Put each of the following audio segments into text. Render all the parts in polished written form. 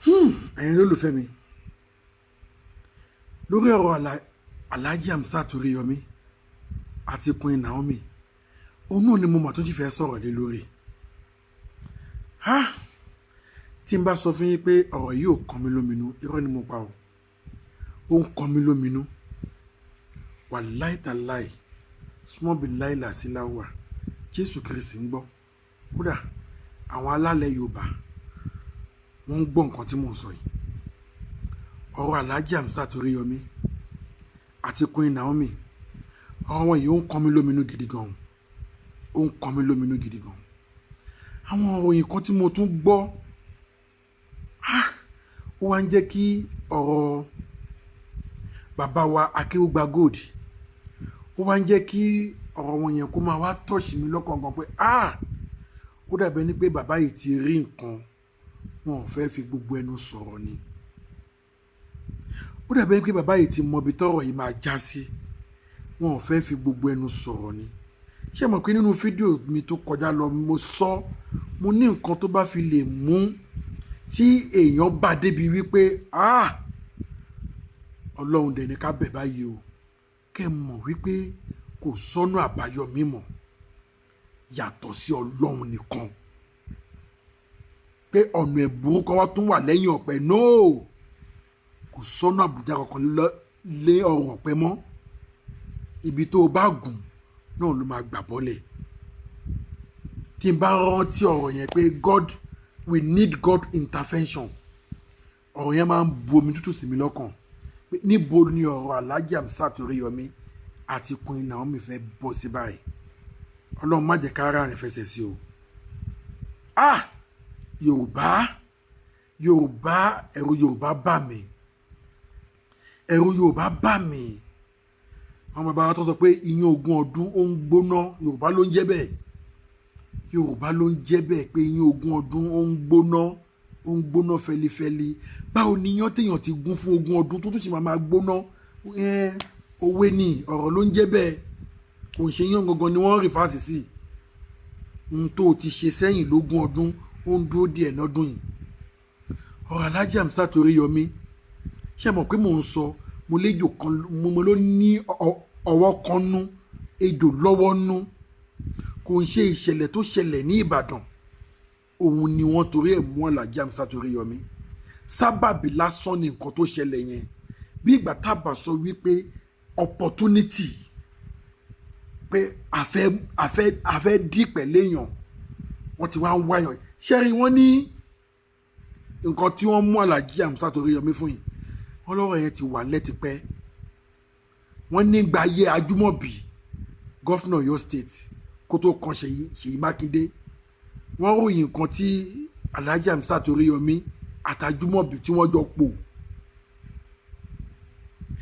ẹ̀yin lólùfẹ́ mi lórí ọ̀rọ̀ Alhaji Hamzat Oríyọmí àti Queen Naomi òun náà ni mo mà tún ti fẹ́ sọ̀rọ̀ lé lórí tí n bá sọ fún yín pé ọ̀rọ̀ yìí ò kàn mí lóminú irọ́ ni mo pa ọ́ ó ń kàn mí lóminú wàláì tàláì small billahi làsíláwà Jésù Kristi ń gbọ́ kódà àwọn alálẹ̀ Yorùbá wọ́n ń gbọ́ nǹkan tí mò ń sọ yìí ọ̀rọ̀ Alhaji Hamzat Oríyọmí àti Queen Naomi ọ̀rọ̀ wọn yìí ó ń kàn mí lóminú gidi gan ó ń kàn mí lóminú gidi gan àwọn òròyìn kan tí mo tún gbọ́ ó wá ń jẹ́ kí ọ̀rọ̀ bàbá wa Akéwùgbà Gold ó wá ń jẹ́ kí ọ̀rọ̀ wọn yẹn kó máa wá tọ́ọ̀ṣì mi lọ́kàn gan pé ó dàbẹ̀ ni pé bàbá yìí ti rí nǹkan wọn ò fẹ́ fi gbogbo ẹnu sọ̀rọ̀ ni ó dàbẹ̀ ni pé bàbá yìí ti mọ ibi tọ́rọ̀ yìí máa já sí wọn ò fẹ́ fi gbogbo ẹnu sọ̀rọ̀ ni ṣé mọ̀ pé nínú fídíò mi tó kọjá lọ mo sọ mo ní nǹkan tó bá fi lè mú tí èèyàn bá débi wípé Ọlọ́run dẹ̀ ní ká bẹ̀ báyìí o kẹ́ mọ̀ wípé kò sọ́nà àbáyọ mímọ́ yàtọ̀ sí Ọlọ́run nìkan pé ọ̀nà ẹ̀bùrú kan wá tún wà lẹ́yìn ọ̀pẹ nóò kò sọ́nà àbújá kankan lé ọrùn ọ̀pẹ mọ́ ibi tó o bá gùn náà ló máa gbà bọ́lẹ̀ tí n bá rántí ọ̀rọ̀ yẹn pé we need God intervention ọ̀rọ̀ yẹn máa ń bu omi tútù sí mi lọ́kàn pé níbo ni ọ̀rọ̀ Alhaji Hamzat Oríyọmí àti Queen Naomi fẹ́ bọ́ sí báyìí Ọlọ́run má jẹ́ ká ara rìn fẹsẹ̀ sí o Yorùbá ẹ̀rù Yorùbá bà mí àwọn bàbá wa tó sọ pé iyán ogún ọdún ó ń gbóná Yorùbá ló ń jẹ́ bẹ́ẹ̀ pé iyán ogún ọdún ó ń gbóná fẹlifẹli báwo ni iyán téèyàn ti gún fún ogún ọdún tó tún sì máa gbóná òwe ni ọ̀rọ̀ ló ń jẹ́ bẹ́ẹ̀ kò ń ṣe iyán gangan ni wọ́n rí fásitì sí ohun tó ti ṣe sẹ́yìn lógún ọdún ó ń dúró díẹ̀ lọ́dún yìí ọ̀rọ̀ Alhaji Hamzat Oríyọmí ṣé mọ̀ pé mò ń sọ mo léjò kan mo ló ní ọwọ́ kan nú ejò lọ́wọ́ nú kò ń ṣe ìṣẹ̀lẹ̀ tó ṣẹlẹ̀ ní Ìbàdàn òun ni wọ́n torí ẹ̀ mú Alhaji Hamzat Oríyọmí sábàbí lásán ni nǹkan tó ṣẹlẹ̀ yẹn bí ìgbà tábà sọ wípé opportunity pé àfẹ́ dí pẹ̀lẹ́yàn wọ́n ti wá ń wáyàn ṣẹ́rí wọ́n ní nǹkan tí wọ́n mú Alhaji Hamzat Oríyọmí fún yìí wọ́n lọ́rọ̀ yẹn ti wà lẹ́tipẹ́ wọ́n nígbà ayé Ajúmọ̀bí gọ́fìnà Ọ̀yọ́ state kó tó kan Ṣèyí Mákindé wọ́n ròyìn nǹkan tí Alhaji Hamzat Oríyọmí àtàjúmọ̀bí tí wọ́n jọ pò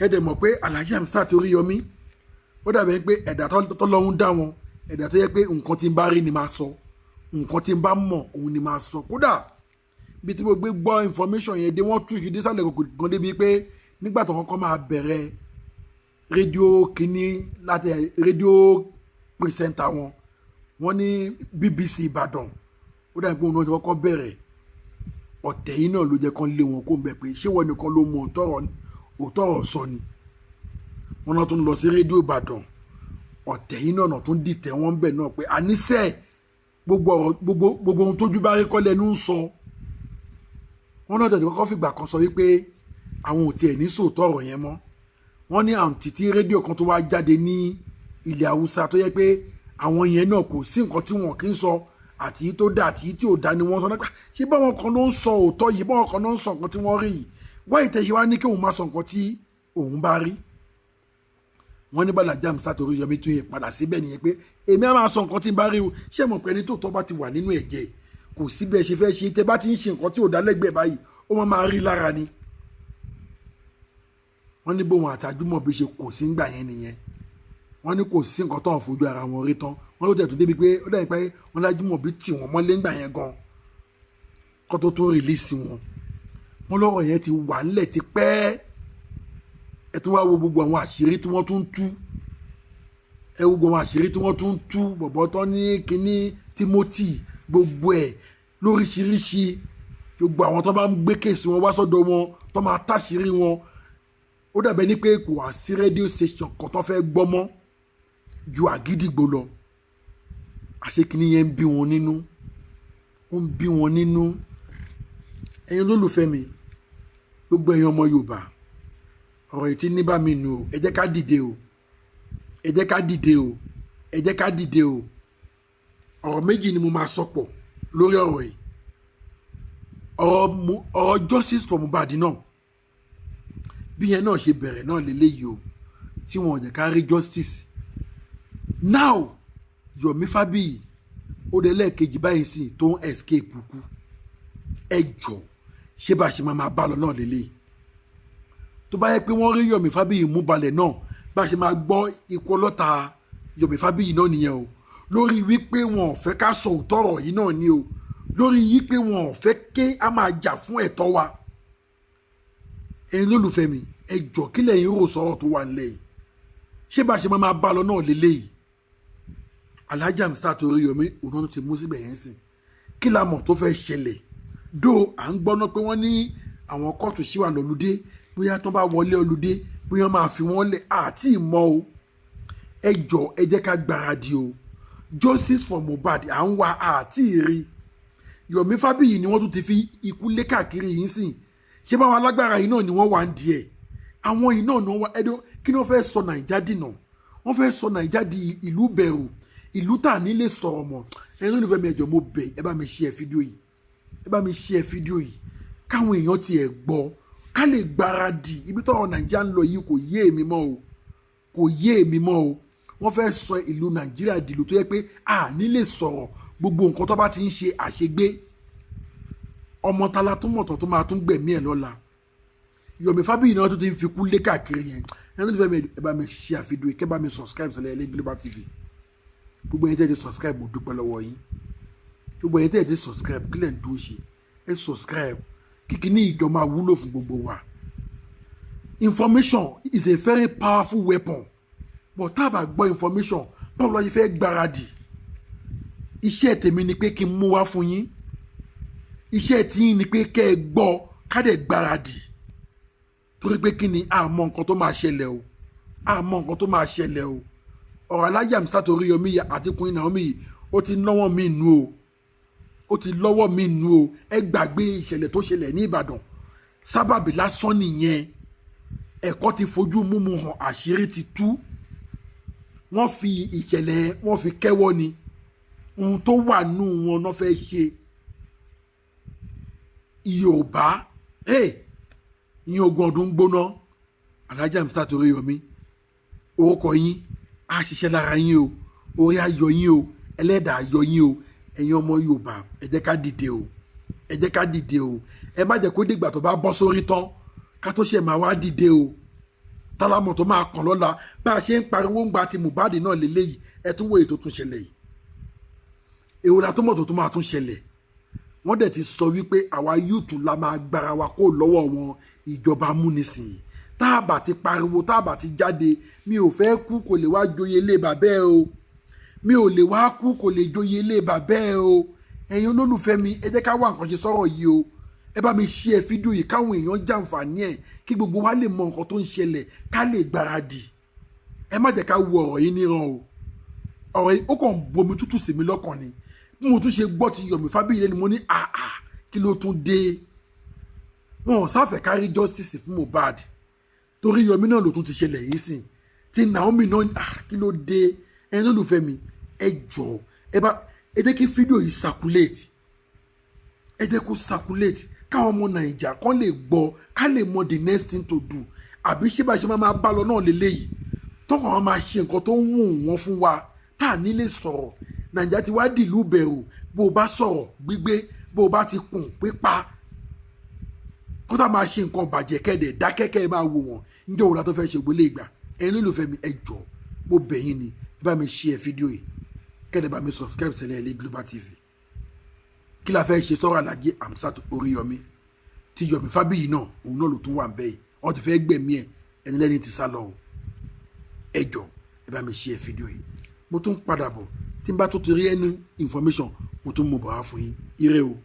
ẹ dẹ̀ mọ̀ pé Alhaji Hamzat Oríyọmí ó dàbẹ̀ pé ẹ̀dá tọ́lọ́run dá wọn ẹ̀dá tó yẹ pé nǹkan tí ń bá rí ni máa sọ nǹkan tí ń bá mọ̀ òun ni máa sọ kódà bí tí mo gbé gbọ́ information yẹn dé wọ́n tún ṣe désàlẹ̀ kan débi pé nígbà tó kọ́kọ́ máa bẹ̀rẹ̀ rédíò kínní láti rédíò pírísẹ́ńtà wọ́n ní BBC Ìbàdàn ó dàbí pé òun náà ti kọ́kọ́ bẹ̀rẹ̀ ọ̀tẹ̀ yìí náà ló jẹ́ kán lé wọn kó ń bẹ̀ pé ṣé wọ́n nìkan ló mọ òótọ́ ọ̀rọ̀ sọ ni wọ́n náà tún lọ sí rédíò Ìbàdàn ọ̀tẹ̀ yìí náà tún dìtẹ̀ wọ́n bẹ̀ náà pé àníṣe gbogbo ohun tójú bá rí kọ́ lẹ́nu ń sọ wọ́n náà tẹ̀lé kọ́kọ́ fìgbà kan sọ wípé àwọn ò tiẹ̀ ní sòótọ́ ọ̀rọ̀ yẹn mọ́ wọ́n ní àǹtí tí rédíò kan tó wá jáde ní ilẹ̀ Haúsá tó yẹ pé àwọn yẹn náà kò sí nǹkan tí wọn kì í sọ àti tó dá àti tí ò dá ni wọ́n sọ nípa ṣé báwọn kan ló ń sọ òótọ́ yìí báwọn kan ló ń sọ nǹkan tí wọ́n rí yìí wọ́n ìtẹ̀yẹ wá ní kí òun máa sọ nǹkan tí òun bá rí wọ́n ní Alhaji Hamzat Oríyọmí tún yẹ padà síbẹ̀ nìyẹn pé èmi á máa sọ nǹkan tí n bá rí o ṣé mọ̀ pé ẹni tó tọ́ bá ti wà nínú ẹ̀jẹ̀ kò sí bẹ́ẹ̀ ṣe fẹ́ ṣe tẹ́ bá ti ń ṣe nǹkan tí ò dá lẹ́gbẹ̀ẹ́ báyìí ó máa rí lára ni wọ́n ní bóun àtàjúmọ̀bí ṣe kò sí ńgbà yẹn nìyẹn wọ́n ní kò sí nǹkan tó ń fojú ara wọn rí tán wọ́n ló tẹ̀tún débi pé ó dàbí pé wọ́n lájúmọ̀bí tì wọ́n mọ́lé ńgbà yẹn gan kó tó rìlíìsì wọ́n lọ́rọ̀ yẹn ti wà ńlẹ̀ ti pẹ́ ẹ tún wá wo gbogbo àwọn àṣírí tí wọ́n tún tú bọ̀bọ̀ tán ní kínní Timothy gbogbo ẹ̀ lóríṣiríṣi gbogbo àwọn tó bá ń gbé kéèsì wọn wá sọ́dọ̀ wọn tó máa táṣìírí wọn ó dàbẹ̀ ní pé kò wá sí rédíò station kan tó fẹ́ gbọ́ mọ́ ju Àgídìgbò lọ. Àṣekínní yẹn ń bí wọn nínú, ó ń bí wọn nínú. Ẹ̀yin olólùfẹ́ mi, gbogbo ẹ̀yin ọmọ Yorùbá, ọ̀rọ̀ yìí ti ní bá mi nù o. Ẹ jẹ́ ká dìde o, ẹ jẹ́ ká dìde o, ẹ jẹ́ ká dìde o. Ọ̀rọ̀ méjì ni mo máa sọ pọ̀ lórí ọ̀rọ̀ yìí. Ọ̀rọ̀ justice for Mohbad náà bí yẹn náà ṣe bẹ̀rẹ̀ náà lélẹ́yìí o, tí wọn ò jẹ́ ká rí justice. Now Yomi Fabiyi ó dé lẹ́ẹ̀kejì báyìí sí tó ń escape kú. Ẹ jọ̀ọ́ ṣé bá ṣe máa bá lọ náà lélẹ́yìí. Tó bá yẹ pé wọ́n rí Yomi Fabiyi mú balẹ̀ náà bá ṣe máa gbọ́ ikú ọlọ́ta Yomi Fabiyi náà nìyẹn o. Lórí wípé wọn ò fẹ́ ká sọ òótọ́ ọ̀rọ̀ yìí náà ni o. Lórí wípé wọn ò fẹ́ ké a máa jà fún ẹ̀tọ́ wa. Ẹ̀yin lólùfẹ́ mi, ẹ jọ̀ọ́ kí lẹ̀yin rò sọ̀rọ̀ tó wà nílẹ̀ yìí. Ṣé bá ṣe máa bá lọ náà lélẹ́yìí. Alhaji Hamzat Oríyọmí òun náà ti mú síbẹ̀ yẹn sìn. Kí la mọ̀ tó fẹ́ ṣẹlẹ̀. Dó à ń gbọ́ná pé wọ́n ní àwọn kóòtù ṣì wà lọ́lùdé bóyá tó bá wọlé ọlùdé bóyá máa fi wọ́n lẹ̀ àti ìmọ̀ o. Ẹ jọ̀ọ́ ẹ jẹ́ ká gbáradì o. Justice for Mohbad à ń wá àti ìrí. Yomi Fabiyi ni wọ́n tún ti fi ikú lé káàkiri yìí sìn. Ṣé báwọn alágbára yìí náà ni wọ́n wà ń di ẹ̀. Àwọn yìí náà ni wọ́n wá ẹ̀dọ́ kí ni wọ́n fẹ́ sọ Nàìjíríà dìnà. Wọ́n fẹ́ sọ Nàìjíríà di ìlú bẹ̀rù, ìlú tà ní lè sọ̀rọ̀ mọ́. Ẹ̀yin olùfẹ́ mi ẹ jọ̀ọ́ mo bẹ̀ ẹ bá mi share fídíò yìí. Ẹ bá mi share fídíò yìí. Káwọn èèyàn ti ẹ̀ gbọ́ ká lè gbáradì. Ibi tọ́rọ̀ Nàìjíríà ń lọ yìí kò yé èmi mọ́ o. Kò yé èmi mọ́ o. Wọ́n fẹ́ sọ ìlú Nàìjíríà di ìlú tó yẹ pé a ní lè sọ̀rọ̀ gbogbo nǹkan tó bá ti ń ṣe àṣegbé. Ọmọ tala tó mọ̀tọ̀ tó máa tún gbẹ̀mí ẹ̀ lọ́la. Yomi Fabiyi náà tó ti ń fi kú lé káàkiri yẹn. Ẹni tó fẹ́ mi ẹ bá mi share fídíò yìí kẹ́ bá mi subscribe sílẹ̀ Ele Global TV. Gbogbo ẹ̀yin tẹ́ ti subscribe mo dúpẹ́ lọ́wọ́ yín. Gbogbo ẹ̀yin tẹ́ ti subscribe kílẹ̀ ń dúró ṣe. Ẹ subscribe kíkiní ìjọ máa wúlò fún gbogbo wa. Information is a very powerful weapon. But tá a bá gbọ́ information báwo la ṣe fẹ́ gbáradì. Iṣẹ́ tèmi ni pé kí n mú wá fún yín. Iṣẹ́ tí ni pé kẹ́ ẹ gbọ́ ká dẹ̀ gbáradì. Torí pé kí ni a mọ nǹkan tó máa ṣẹlẹ̀ o. A mọ nǹkan tó máa ṣẹlẹ̀ o. Ọ̀rọ̀ Alhaji Hamzat Oríyọmí àti Queen Naomi yìí ó ti lọ́wọ́ mi nù o. Ó ti lọ́wọ́ mi nù o. Ẹ gbàgbé ìṣẹ̀lẹ̀ tó ṣẹlẹ̀ ní Ìbàdàn. Sábàbí lásán nìyẹn. Ẹ̀kọ́ ti fojú múmu hàn, àṣírí ti tú. Wọ́n fi ìṣẹ̀lẹ̀ wọ́n fi kẹ́wọ́ ni. Ohun tó wà nù wọn náà fẹ́ ṣe. Yorùbá ìyẹn ogún ọdún gbóná. Alhaji Hamzat Oríyọmí orúkọ yín á ṣiṣẹ́ lára yín o. Orí ayọ̀ yín o. Ẹlẹ́dàá ayọ̀ yín o. Ẹ̀yin ọmọ Yorùbá ẹ jẹ́ ká dìde o. Ẹ jẹ́ ká dìde o. Ẹ má jẹ́ kó dìgbà tó bá bọ́ sórí tán ká tó ṣe máa wá dìde o. Tálámọ̀ tó máa kàn lọ́la bá a ṣe ń pariwo ń gba ti Mohbad náà lélẹ́yìí ẹ tún wo èyí tó tún ṣẹlẹ̀ yìí. Èwo la tó mọ̀ tó tún máa tún ṣẹlẹ̀. Wọ́n dẹ̀ ti sọ wípé àwa yúùtù la máa gbára wa kó lọ́wọ́ wọn ìjọba amúnisìn. Tá a bá ti pariwo tá a bá ti jáde mi ò fẹ́ kú kò lè wá joyè ilé bàbá ẹ o. Mi ò lè wá kú kò lè joyè ilé bàbá ẹ o. Ẹ̀yin olólùfẹ́ mi ẹ jẹ́ ká wá nǹkan ṣe sọ̀rọ̀ yìí o. Ẹ bá mi share fídíò yìí káwọn èèyàn jàǹfààní ẹ̀ kí gbogbo wa lè mọ nǹkan tó ń ṣẹlẹ̀ ká lè gbáradì. Ẹ má jẹ́ ká wo ọ̀rọ̀ yìí níran o. Ọ̀rọ̀ yìí ó kàn bomi tútù sí mi lọ́kàn ni. Bí mo tún ṣe gbọ́ ti Yomi Fabiyi lẹ́nu mo ní kí ló tún dé. Wọn ò sáfẹ́ kárí justice fún Mohbad. Torí Yomi náà ló tún ti ṣẹlẹ̀ yìí sìn. Ti Naomi náà kí ló dé. Ẹ̀yin olólùfẹ́ mi ẹ jọ̀ọ́ ẹ jẹ́ kí fídíò yìí circulate. Ẹ jẹ́ kó circulate káwọn ọmọ Nàìjíríà kan lè gbọ́ ká lè mọ the next thing to do. Àbí ṣé bá ṣe máa bá lọ náà lélẹ́yìí. Tọ́kàn wọn máa ṣe nǹkan tó ń wù wọ́n fún wa tá à ní lè sọ̀rọ̀. Nàìjíríà ti wá dìlú bẹ̀rù bó o bá sọ̀rọ̀ gbígbé bó o bá ti kùn pípa. Kó tá máa ṣe nǹkan bàjẹ́ kẹ́dẹ̀ dákẹ́kẹ́ máa wò wọ́n. Ǹjẹ́ òun la tó fẹ́ ṣe gbólé ìgbà. Ẹ̀yin olólùfẹ́ mi ẹ jọ̀ọ́ mo bẹ̀ yín ni ẹ bá mi share fídíò yìí kẹ́dẹ̀ bá mi subscribe sílẹ̀ Ele Global TV. Kí la fẹ́ ṣe sọ̀rọ̀ Alhaji Hamzat Oríyọmí tí Yomi Fabiyi náà òun náà ló tún wà ń bẹ́ẹ̀ wọ́n ti fẹ́ gbẹ̀mí ẹ̀ ẹni lẹ́ni ti sá lọ o. Ẹ jọ̀ọ́ ẹ bá mi share fídíò yìí. Mo tún padà bọ̀ tí n bá tó ti rí ẹni information mo tún mú bọ̀ wá fún yín. Ire o.